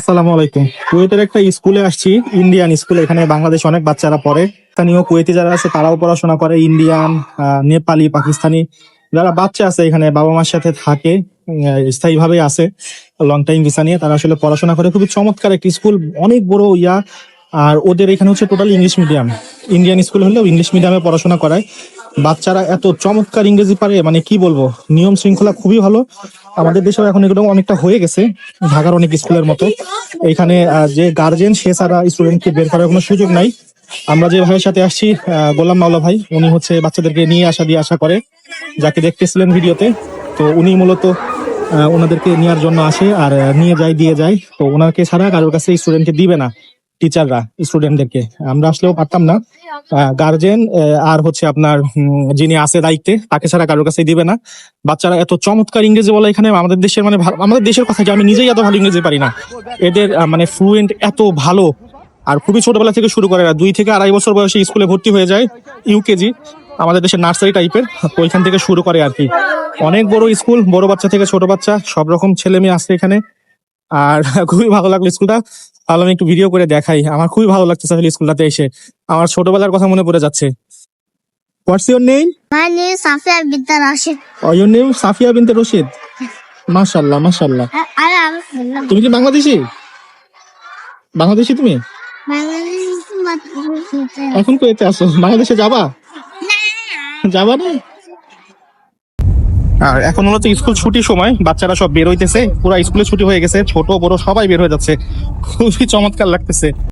আসসালামু আলাইকুম। কুয়েতের একটা স্কুলে আসছি, ইন্ডিয়ান স্কুলে। এখানে বাংলাদেশ অনেক বাচ্চারা পড়ে। স্থানীয় কুয়েতি যারা আছে তারাও পড়াশোনা করে, ইন্ডিয়ান, নেপালি, পাকিস্তানি যারা বাচ্চা আছে এখানে বাবা মার সাথে থাকে, স্থায়ীভাবে আছে লং টাইম ভিসা নিয়ে। তারা আসলে পড়াশোনা করে। খুবই চমৎকার একটি স্কুল, অনেক বড় ইয়া। আর ওদের এখানে হচ্ছে total English medium. Indian school হলেও ইংলিশ মিডিয়ামে পড়াশোনা করায়। বাচ্চারা এত চমৎকার ইংরেজি পারে, মানে কি বলবো, নিয়ম শৃঙ্খলা খুবই ভালো। আমাদের দেশেও এখন এগুলো অনেকটা হয়ে গেছে, ঢাকার অনেক স্কুলের মতো। এখানে যে গার্জেন সে ছাড়া স্টুডেন্টকে বের করার কোনো সুযোগ নাই। আমরা যে ভাইয়ের সাথে আসছি, গোলাম মাওলা ভাই, উনি হচ্ছে বাচ্চাদেরকে নিয়ে দিয়ে আসা করে, যাকে দেখতেছিলেন ভিডিওতে। তো উনি মূলত ওনাদেরকে নেওয়ার জন্য আসে আর নিয়ে যায়, দিয়ে যায়। তো ওনাকে ছাড়া কারোর কাছে স্টুডেন্টকে দিবে না টিচাররা স্টুডেন্টদেরকে। আমরা আসলেও পারতাম না। গার্জেন আর হচ্ছে আপনার যিনি আছে দায়িত্বে, তাকে ছাড়া কারোর কাছে দিবে না। বাচ্চারা এত চমৎকার ইংরেজি বলে এখানে। আমাদের দেশের মানে আমাদের দেশের কথা কি, আমি নিজেই এত ভালো ইংরেজি পারি না। এদের মানে ফ্লুয়েন্ট এত ভালো। আর খুবই ছোটবেলা থেকে শুরু করে, 2 থেকে 2.5 বছর বয়সে স্কুলে ভর্তি হয়ে যায়, ইউকেজি, আমাদের দেশের নার্সারি টাইপের। তো ওইখান থেকে শুরু করে আর কি। অনেক বড় স্কুল, বড় বাচ্চা থেকে ছোট বাচ্চা সব রকম ছেলে মেয়ে আসছে এখানে। আর খুবই ভালো লাগলো স্কুলটা। তাহলে আমি একটু ভিডিও করে দেখাই। আমার খুবই ভালো লাগছে আসলে স্কুলটাতে এসে। আমার ছোটবেলার কথা মনে পড়ে যাচ্ছে। What's your name? My name is Safia bint Rashid. Your name Safia বিনতে রশিদ। মাশাআল্লাহ মাশাআল্লাহ। I am তুমি কি বাংলাদেশি? বাংলাদেশি তুমি? এখন কুয়েতে আসো, বাংলাদেশে যাবা? যাবা না? আর এখন হলো তো স্কুল ছুটির সময়, বাচ্চারা সব বের হইতেছে, পুরো স্কুলে ছুটি হয়ে গেছে, ছোট বড় সবাই বের হয়ে যাচ্ছে। খুবই চমৎকার লাগতেছে।